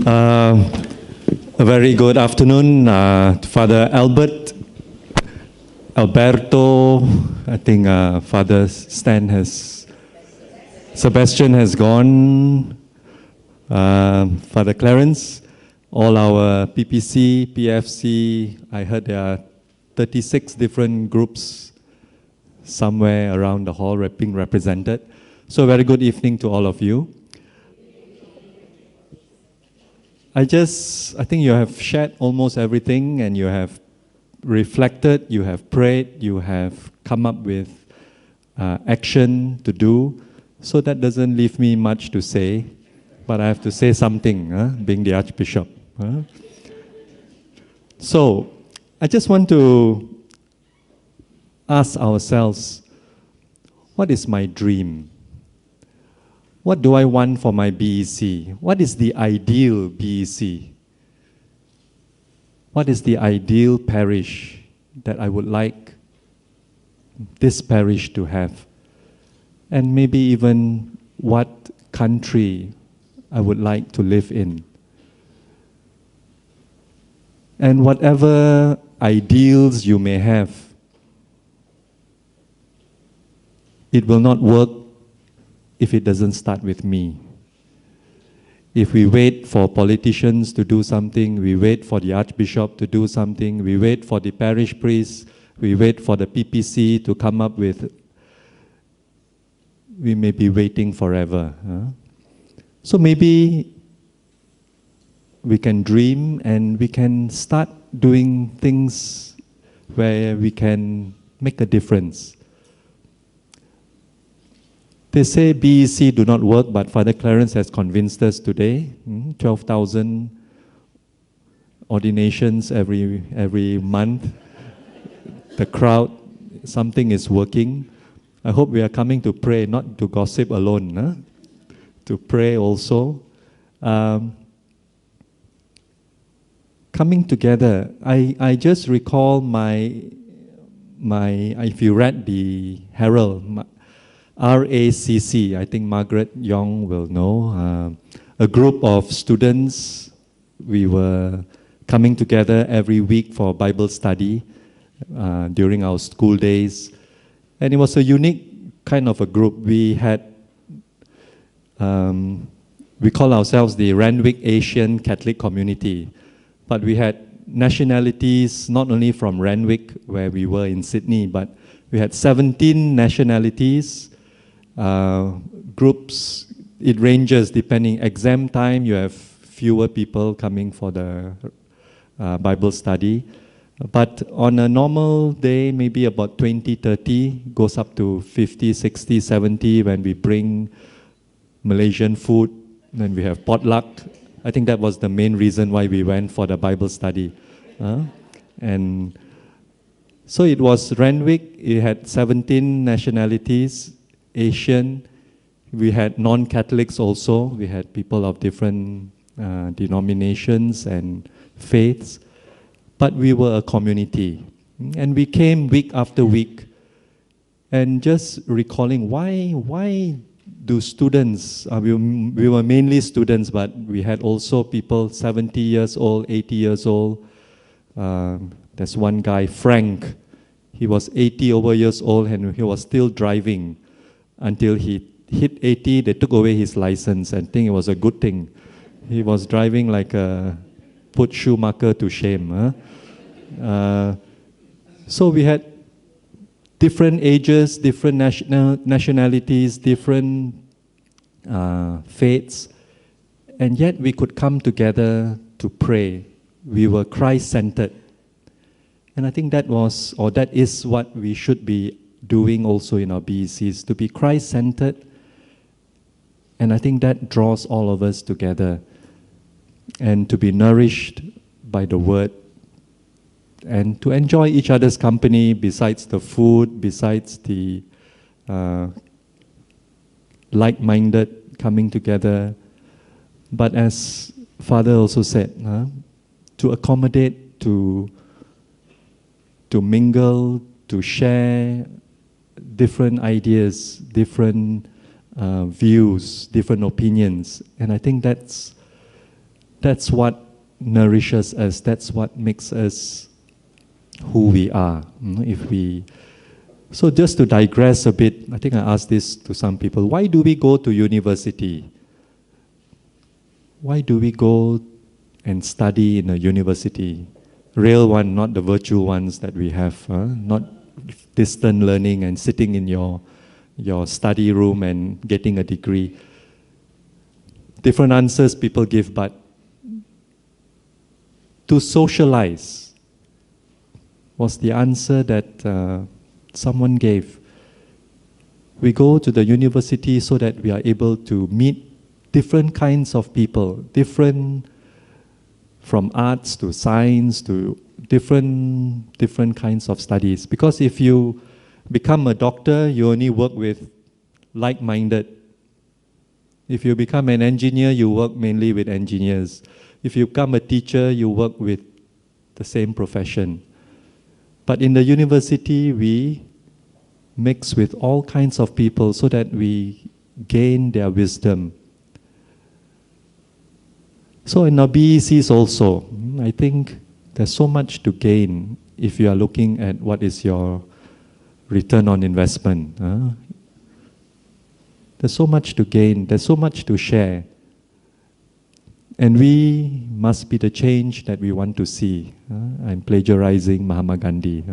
A very good afternoon, Father Alberto. I think Father Sebastian has gone. Father Clarence, all our PPC, PFC. I heard there are 36 different groups somewhere around the hall being represented. So very good evening to all of you. I think you have shared almost everything, and you have reflected, you have prayed, you have come up with action to do. So that doesn't leave me much to say, but I have to say something, being the Archbishop. So I just want to ask ourselves, what is my dream? What do I want for my BEC? What is the ideal BEC? What is the ideal parish that I would like this parish to have? And maybe even what country I would like to live in. And whatever ideals you may have, it will not work if it doesn't start with me. If we wait for politicians to do something, we wait for the Archbishop to do something, we wait for the parish priest, we wait for the PPC to come up with, we may be waiting forever. So maybe we can dream and we can start doing things where we can make a difference. They say BEC do not work, but Father Clarence has convinced us today. 12,000 ordinations every month. The crowd, something is working. I hope we are coming to pray, not to gossip alone, to pray also. Coming together, I just recall if you read the Herald, RACC, I think Margaret Yong will know, a group of students, we were coming together every week for Bible study during our school days. And it was a unique kind of a group. We had, we call ourselves the Randwick Asian Catholic Community, but we had nationalities not only from Randwick, where we were in Sydney, but we had 17 nationalities. Groups, it ranges depending. Exam time, you have fewer people coming for the Bible study. But on a normal day, maybe about 20, 30, goes up to 50, 60, 70 when we bring Malaysian food, then we have potluck. I think that was the main reason why we went for the Bible study. And so it was Randwick, it had 17 nationalities, Asian. We had non-Catholics also. We had people of different denominations and faiths. But we were a community. And we came week after week. And just recalling, why do students, we were mainly students, but we had also people 70 years old, 80 years old. There's one guy, Frank. He was 80 over years old and he was still driving. Until he hit 80, they took away his license. I think it was a good thing. He was driving like put Schumacher to shame. So we had different ages, different nationalities, different faiths, and yet we could come together to pray. We were Christ-centered. And I think that is what we should be doing also in our BECs, to be Christ-centered. And I think that draws all of us together, and to be nourished by the Word, and to enjoy each other's company besides the food, besides the like-minded coming together. But as Father also said, to accommodate, to mingle, to share different ideas, different views, different opinions. And I think that's That's what nourishes us. That's what makes us who we are. So just to digress a bit, I think I asked this to some people. Why do we go to university? Why do we go and study in a university? Real one, not the virtual ones that we have. Not distant learning and sitting in your study room and getting a degree. Different answers people give, but to socialize was the answer that someone gave. We go to the university so that we are able to meet different kinds of people, different from arts to science to different kinds of studies. Because if you become a doctor, you only work with like-minded. If you become an engineer, you work mainly with engineers. If you become a teacher, you work with the same profession. But in the university, we mix with all kinds of people so that we gain their wisdom. So in our BECs also, I think there's so much to gain if you are looking at what is your return on investment. There's so much to gain, there's so much to share. And we must be the change that we want to see. I'm plagiarizing Mahatma Gandhi.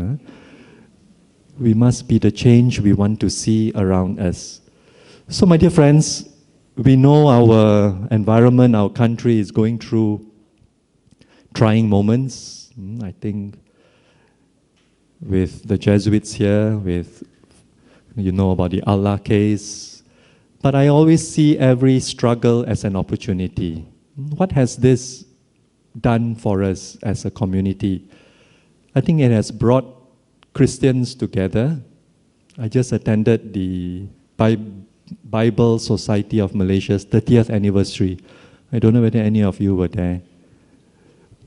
We must be the change we want to see around us. So my dear friends, we know our environment, our country is going through trying moments. I think with the Jesuits here, you know about the Allah case. But I always see every struggle as an opportunity. What has this done for us as a community? I think it has brought Christians together. I just attended the Bible Society of Malaysia's 30th anniversary. I don't know whether any of you were there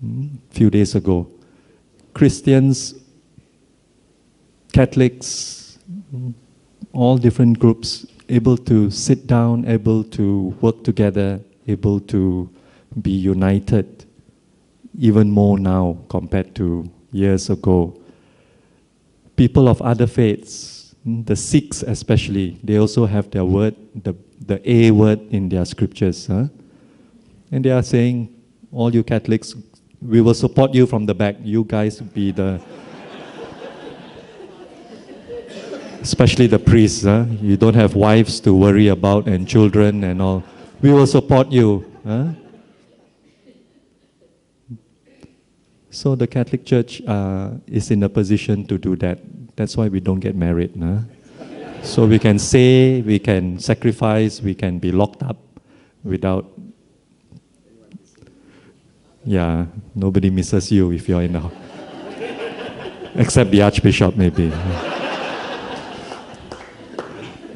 a few days ago. Christians, Catholics, all different groups able to sit down, able to work together, able to be united even more now compared to years ago. People of other faiths, the Sikhs especially, they also have their word, the A word in their scriptures. And they are saying, all you Catholics, we will support you from the back. You guys be the... especially the priests. You don't have wives to worry about and children and all. We will support you. So the Catholic Church is in a position to do that. That's why we don't get married. So we can say, we can sacrifice, we can be locked up without... Yeah, nobody misses you if you're in the... except the Archbishop maybe.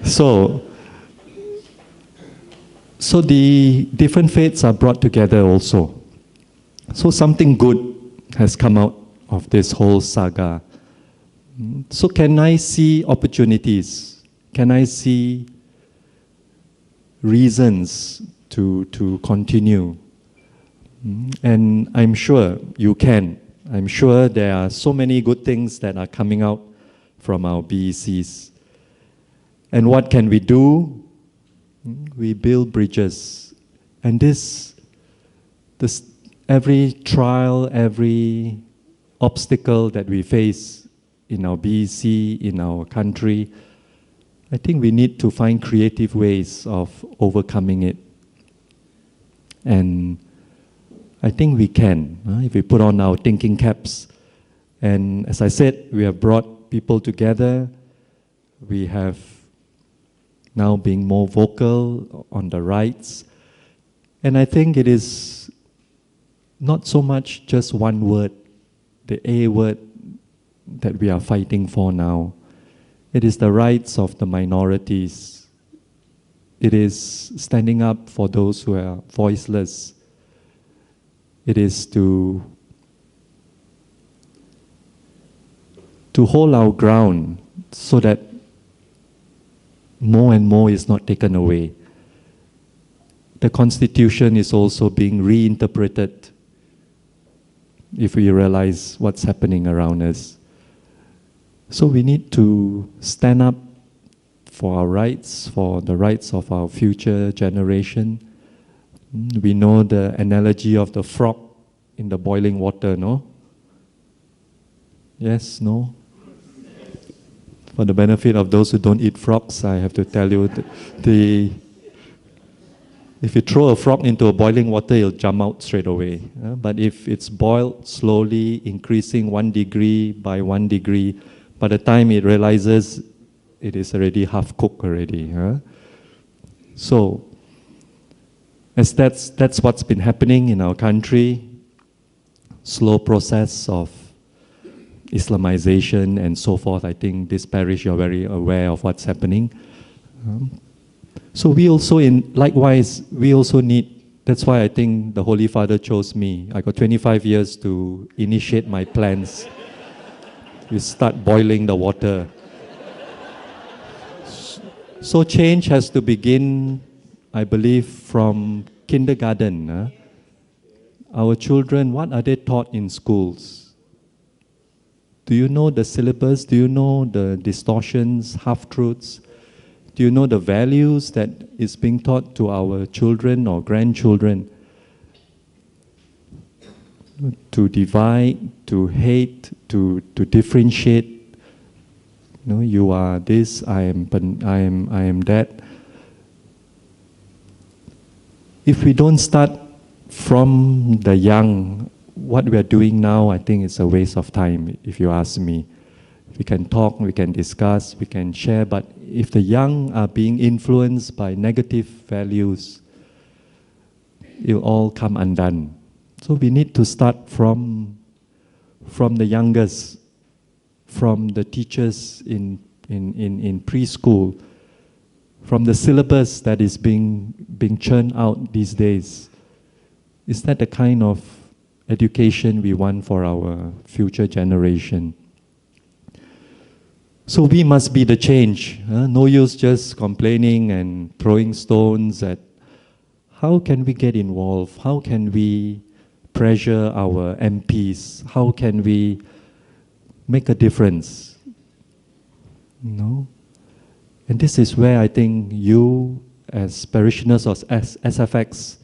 So the different faiths are brought together also. So something good has come out of this whole saga. So can I see opportunities? Can I see reasons to continue? And I'm sure you can. I'm sure there are so many good things that are coming out from our BECs. And what can we do? We build bridges. And this every trial, every obstacle that we face in our BEC, in our country, I think we need to find creative ways of overcoming it. And I think we can, if we put on our thinking caps. And as I said, we have brought people together. We have now being more vocal on the rights. And I think it is not so much just one word, the A word that we are fighting for now. It is the rights of the minorities. It is standing up for those who are voiceless. It is to hold our ground so that more and more is not taken away. the Constitution is also being reinterpreted if we realize what's happening around us. So we need to stand up for our rights, for the rights of our future generation. We know the analogy of the frog in the boiling water, no? Yes, no? For the benefit of those who don't eat frogs, I have to tell you that if you throw a frog into a boiling water, it'll jump out straight away. But if it's boiled slowly, increasing 1 degree by 1 degree, by the time it realizes it is already half cooked already. So, as that's what's been happening in our country, slow process of Islamization and so forth. I think this parish, you're very aware of what's happening. So we also, likewise, we also need, that's why I think the Holy Father chose me. I got 25 years to initiate my plans. We start boiling the water. So change has to begin, I believe, from kindergarten. Our children, what are they taught in schools? Do you know the syllabus? Do you know the distortions, half-truths? Do you know the values that is being taught to our children or grandchildren? To divide, to hate, to differentiate. No, you are this, I am that. If we don't start from the young, what we are doing now, I think it's a waste of time, if you ask me. We can talk, we can discuss, we can share, but if the young are being influenced by negative values, it will all come undone. So we need to start from the youngest, from the teachers in preschool, from the syllabus that is being churned out these days. Is that the kind of education we want for our future generation? So we must be the change. No use just complaining and throwing stones at. How can we get involved? How can we pressure our MPs? How can we make a difference? No? And this is where I think you, as parishioners of SFX,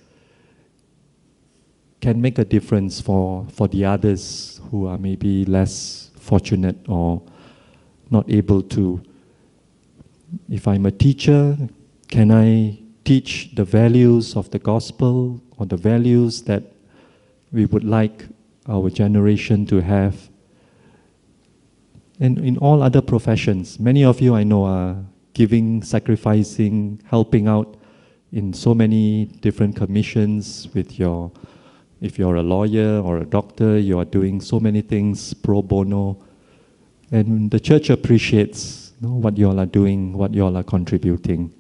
can make a difference for the others who are maybe less fortunate or not able to. If I'm a teacher, can I teach the values of the gospel or the values that we would like our generation to have? And in all other professions, many of you I know are giving, sacrificing, helping out in so many different commissions with your. If you're a lawyer or a doctor, you are doing so many things pro bono. And the church appreciates what you all are doing, what you all are contributing.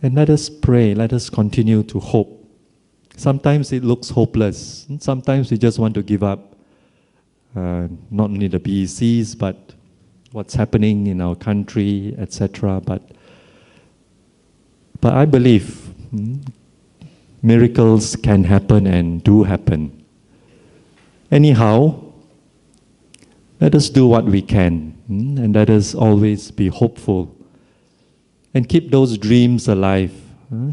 And let us pray, let us continue to hope. Sometimes it looks hopeless. Sometimes we just want to give up. Not only the BECs, but what's happening in our country, etc. But I believe miracles can happen and do happen. Anyhow, let us do what we can, and let us always be hopeful. And keep those dreams alive.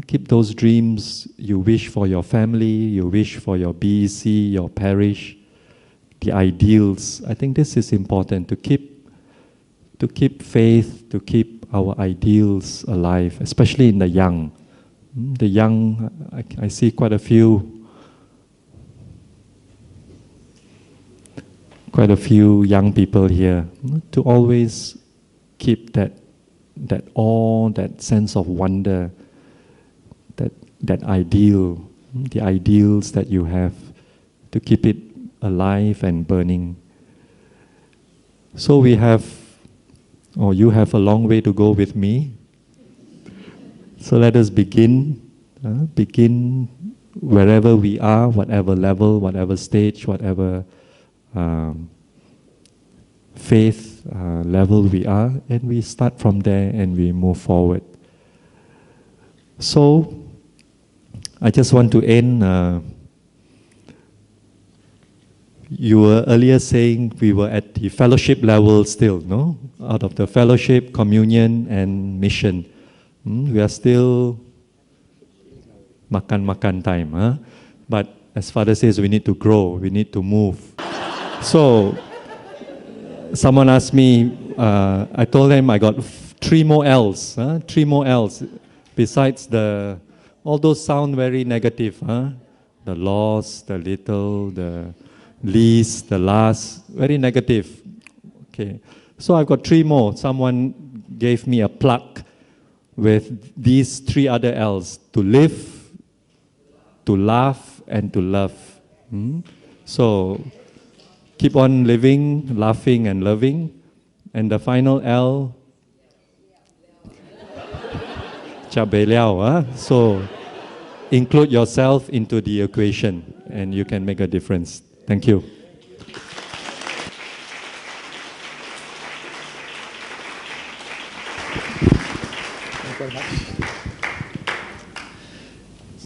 Keep those dreams you wish for your family, you wish for your BEC, your parish, the ideals. I think this is important, to keep faith, to keep our ideals alive, especially in the young. The young, I see quite a few young people here, to always keep that awe, that sense of wonder, that ideal, the ideals that you have, to keep it alive and burning. So you have a long way to go with me. So let us begin wherever we are, whatever level, whatever stage, whatever faith level we are, and we start from there and we move forward. So I just want to end. You were earlier saying we were at the fellowship level still, no? Out of the fellowship, communion, and mission. We are still makan time. Huh? But as Father says, we need to grow, we need to move. So, someone asked me, I told them I got 3 more L's. 3 more L's. Besides all those sound very negative. The lost, the little, the least, the last, very negative. Okay. So I've got 3 more. Someone gave me a plaque with these 3 other L's: to live, to laugh, and to love. So keep on living, laughing, and loving. And the final L, Xavier Leow. So include yourself into the equation, and you can make a difference. Thank you. Thank you very much.